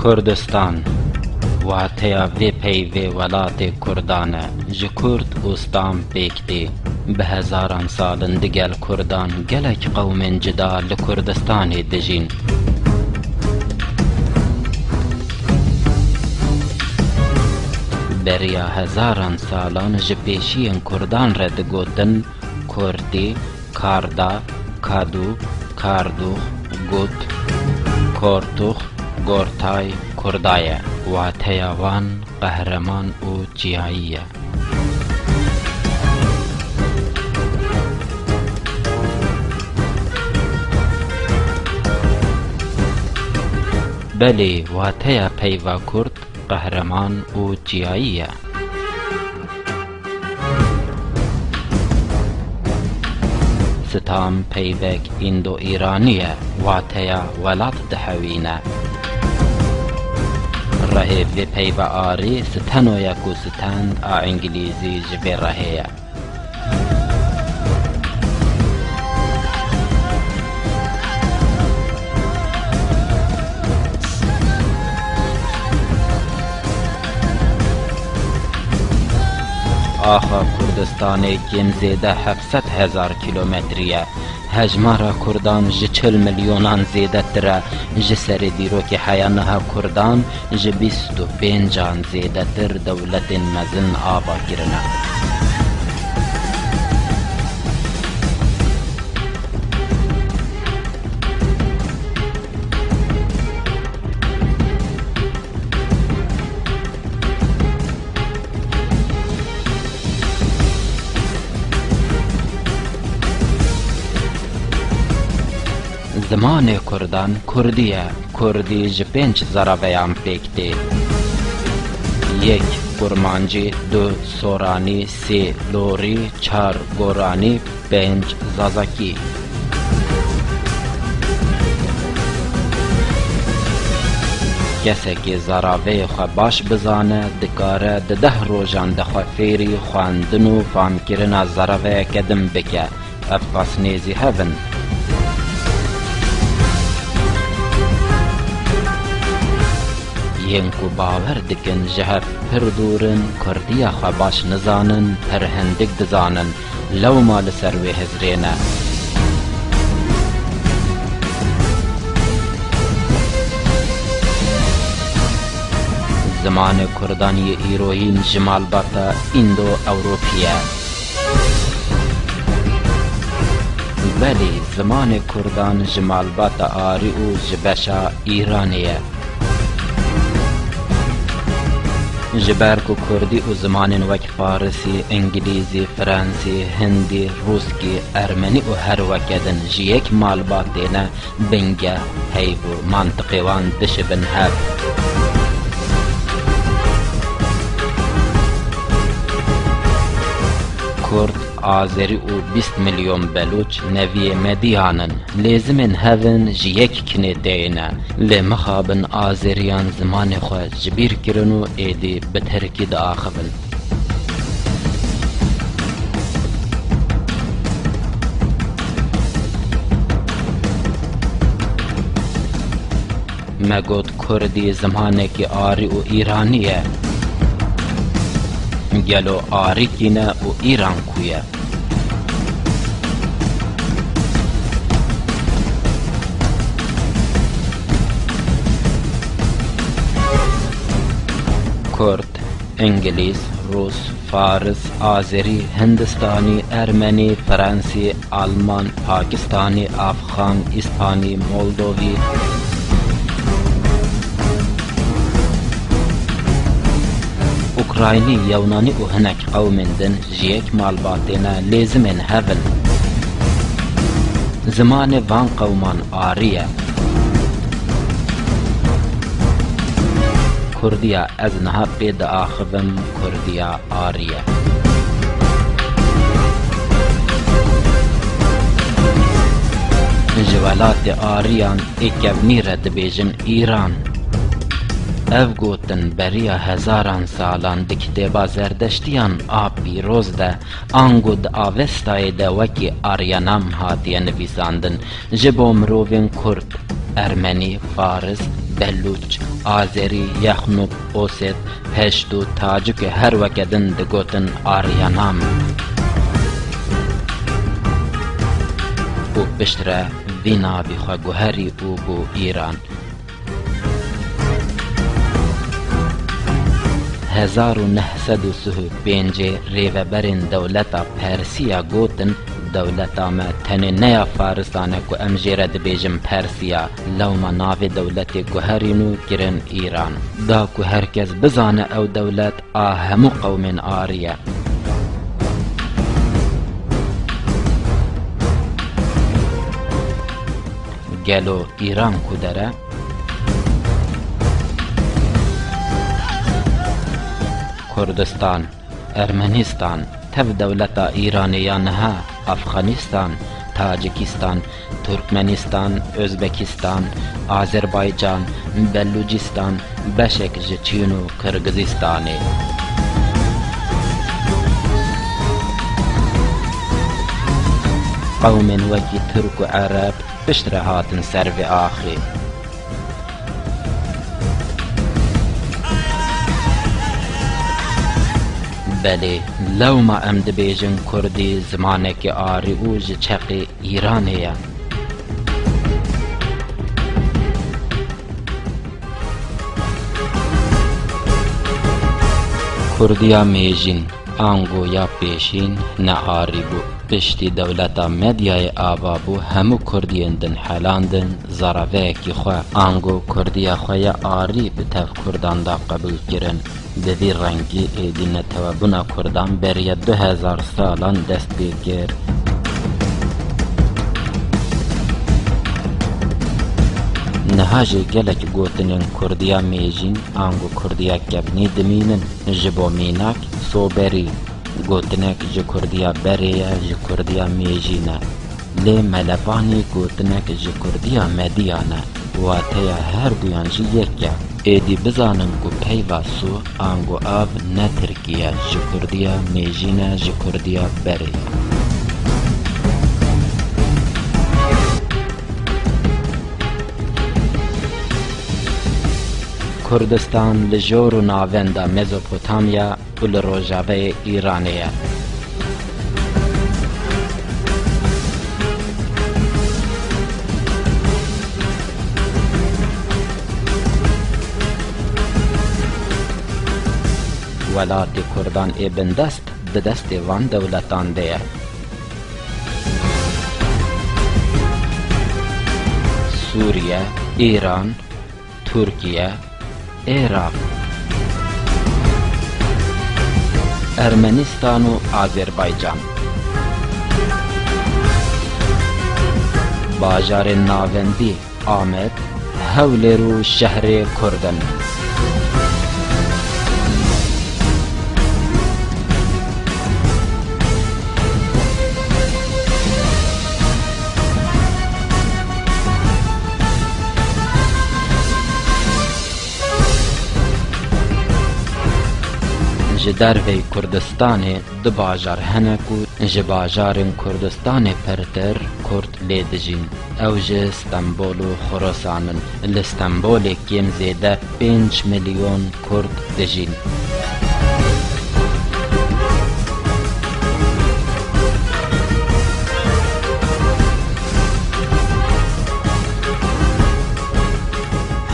کردستان واتیا وی پیوی ولات کردانه جی کرد اوستان بیکتی به هزاران سالن دگل کردان گلک قوم جدا لکردستان دجین بریا هزاران سالان جی پیشین کردان رد گوتن کردی، کاردا، کادو، کاردوخ، گوت، کورتوخ، گورتای، کردایه و تیاوان قهرمان و جیاییه. بلی و تیا پیوا کرد قهرمان و جیاییه. ستام پیوک ایندو ایرانیه و تیا ولات دحوینه. رهی وی پیوا آری ستنو یکو ستند آ انگلیزی جبی رهیه. آخا کردستان کم زیده 700,000 کیلومتریه. هجمارا کردان جی 40 میلیونان زیده تره. جی سر دیروک حیانها کردان جی 25 زیده تر دولت مزن آبا کرنه. زمان کردان کردیه. کردی جی 5 زراویان پیکتی. 1 کرمانجی، 2 سورانی، 3 لوری، 4 گورانی، 5 زازاکی. کسی که زراوی خو باش بزانه دکاره 10 روزان دخوا فیری خواندن و فهم کرن زراوی کدم بکه. افقاس نیزی هفن. ینکو باور دکن جهر پر دورن کردیا خو باش نزانن پر هندک دزانن لو مال سروی هزرینه. زمان کردانی ایروین جمال باتا ایندو اوروپیه. ولی زمان کردان جمال باتا آری و جبشا ایرانیه. جبرکو کردی و زمان وک فارسی، انگلیزی، فرانسی، هندی، روسکی، ارمنی و هر وکدن جی یک مالبات دینه بنگه هیو منطقی وان دش بن هف. کرد آذری و 20 میلیون بلوچ نوی مدیانن لازمن هفن جی یک کنه دینه لمخابن آذریان زمان خواه جبیر کرنو ایدی بترکی دا آخبن. مگود کردی زمانه که آری و ایرانیه. گلو آری کینه و ایران کویه. کرد، انگلیس، روس، فارس، آذری، هندستانی، ارمنی، فرانسی، آلمان، پاکستانی، افغان، اسپانی، مولدوی. اوکراینی، یونانی و هنک قومندن جیک مالباتینا لازمن هفن. زمان وان قومان آریه. کردیا از نها پید آخوم کردیا آریه. جوالات آریان اکبنی رد بیجن ایران. اف گوتن بریا هزاران سالان دکتبا زردشتیان آب پیروز ده آنگو ده آوستای ده وکی آریانام هاتیه نویساندن جبو مرووین کرد، ارمنی، فارس، بلوچ، آذری، یخنوب، اوست، پشت و تاجک هر وکدن دگوتن آریانام و بشتره وینا بخوا گوهری او بو ایران 1935 ریوبرین دولتا پرسیا گوتن دولتا ما تنه نیا فارسانه کو امجیره دبیجم پرسیا لوما ناوی دولت گوهرینو گرن ایران دا کو هرکس بزانه او دولت آهمو قوم آریه گلو ایران کدره کردستان، ارمنستان، تف دولتا ایرانیانها، افغانستان، تاجیکستان، ترکمنستان، ازبکستان، آذربایجان، بلوچستان، بشک چین و کرگزستان. قوم وکی ترک و عرب بشتر هاتن سر و آخی. بله لو ما ام دبیجن کردی زمانه آری او جچق ایرانیه کردیا میجین آنگو یا پیشین نه آری بو پشتی دولتا مدیای آبا بو همو کردیندن حلاندن زراوه کی خواه آنگو کردیا خواه آری بتف کردان دا قبول کرن دوی رنگی ایدین توابونا کردان بریه 2000 سالان دست بگیر نهاجی گلک گوتنین کردیا میجین آنگو کردیا کبنی دمینن جبو میناک صوبری گوتنک جی کردیا بریه جی کردیا میجینه لی ملبانی گوتنک جی کردیا مدیانه واتیا هر دویان جی یکه ایدی بزانن کو پیوا سو آنگو آب نه ترکیه جی کردیا میجینه جی کردیا بریه کردستان لجور و ناوند مزوپوتامیا و لروجاوه ایرانیه ولات کردان ابن دست دست وان دولتان ده سوریه، ایران، ترکیه، عراق، ارمنستان و آذربایجان باجار ناوندی آمد هول رو شهر کردن جدروی کردستان دو باجار هنکو جباجار کردستان پرتر کرد لیدجین او جه استنبول و خراسانن الاستنبول کم زیده 5 میلیون کرد دجین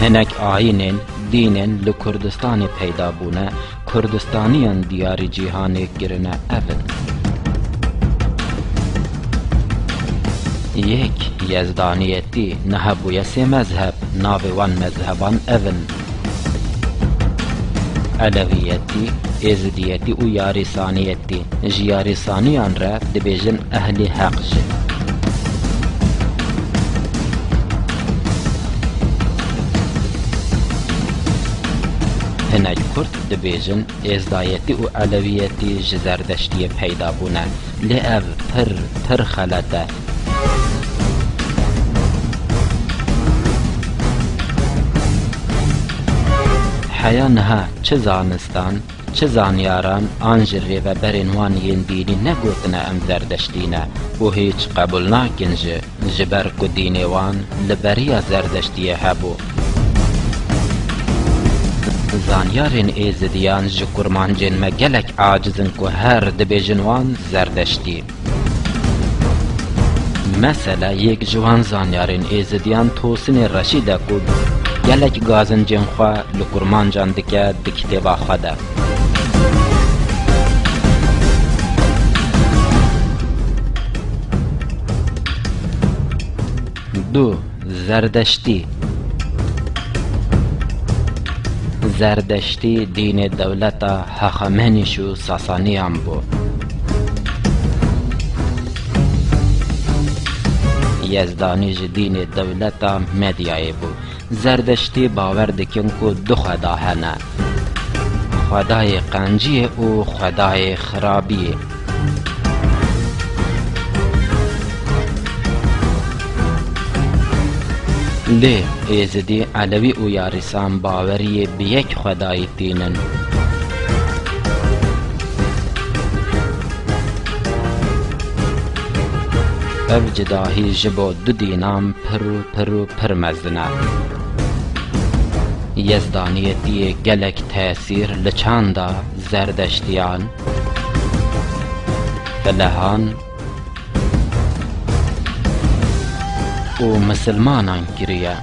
هنک آینین دینن لکردستان پیدا بونه کردستانیان دیاری جیهانی گرنه اول یک یزدانیتی نهبوی سه مذهب ناویوان مذهبان اول علویتی ازدیتی و یاریسانیتی جیاریسانیان را دبیجن اهل حق جد هنک کرد دبیجن ازدایتی و علویتی جزردشتی پیدا بونه لی او پر خلطه حیانها چه زانستان چه زانیاران آنجری و برینوان یندینی نگوتنه ام زردشتینه و هیچ قبول ناکن جبر کو دینوان لبریا زردشتی هبو زانیارên êzidiyan ji kurmancên me gelek acizin ku her dibêjin wan zerdeştî. Mesela yek ji wan zanyarên êzidiyan Tosinê Reşîd e ku gelek gazincên xwe li kurmancan dike di kitêba xwe de. Du, Zerdeştî. Zerdeştî dînê dewleta Hexamenîş û Sasaniyan bû. Yezdanî ji dînê dewleta Medyayê bû. Zerdeştî bawer dikin ku du xweda hene. Xwedayê qenciyê û xwedayê xirabiyê. Lê êzidî, Elewî û Yarîsan baweriyê bi yek xwedayî tînin. Ev cidahî ji bo du dînan pir û pir mezin e. Yezdaniyetiyê gelek tesîr li çanda zerdeştiyan, felehan û misilmanan kiriye.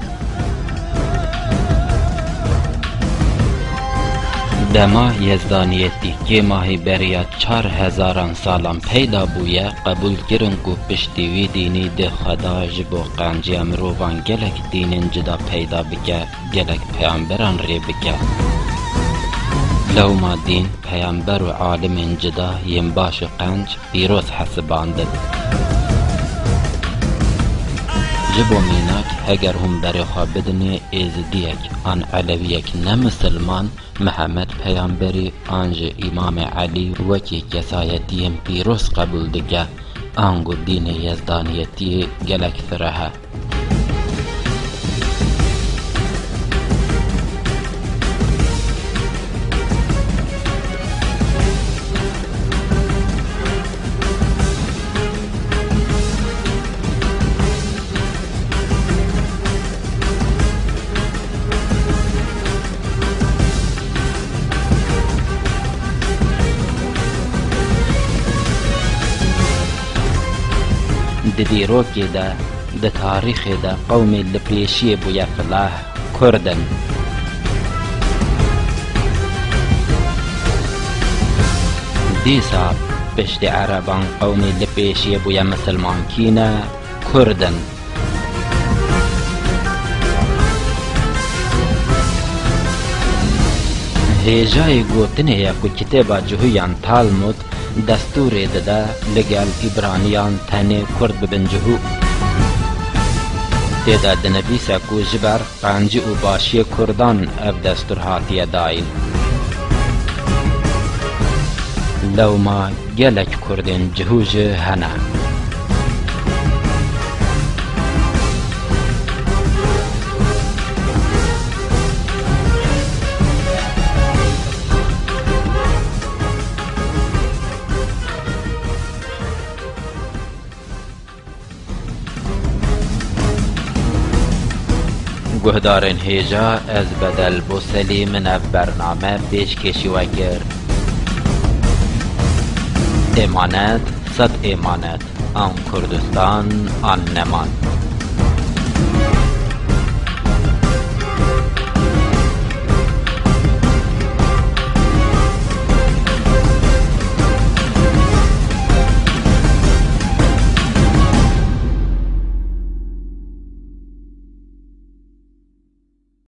Dema Yezdaniyetî kêmahî beriya 4000 salan peyda bûye, qebûl kirin ku piştî wî dînî di xweda ji bo qenciya mirovan gelek dînên cida peyda bike, gelek peyamberan rê bike. Lewma dîn, peyamber û alimên cida yên baş û qenc pîroz hesibandin. Ji bo mînak heger hûn berê xwe bidinê êzidiyek an Elewiyek ne misilman, Mihemed peyamberî an ji İmamê Elî wekî kesayetiyên pîroz qebûl dike, ango dînê Yezdaniyetiyê gelek fireh e. Di dîrokê de, di tarîxê de qewmê li pêşiyê bûye filah Kurdin. Dîsa piştî Ereban qewmê li pêşiyê bûye misilmankîne Kurdin. Hêjayê gotinê ye ku kitêba cihûyan Talmud destûrê dide ligel İbraniyan tenê Kurd bibin cihû. Têda dinivîse ku ji ber qencî û başiyê Kurdan ev destûr hatiye dayîn. Lewma gelek Kurdên cihû jî hene. Guhdarên hêja ez bedel bo Selî min ev bername pêşkêşî we kir. Êmanet, sed êmanet, an Kurdistan an neman.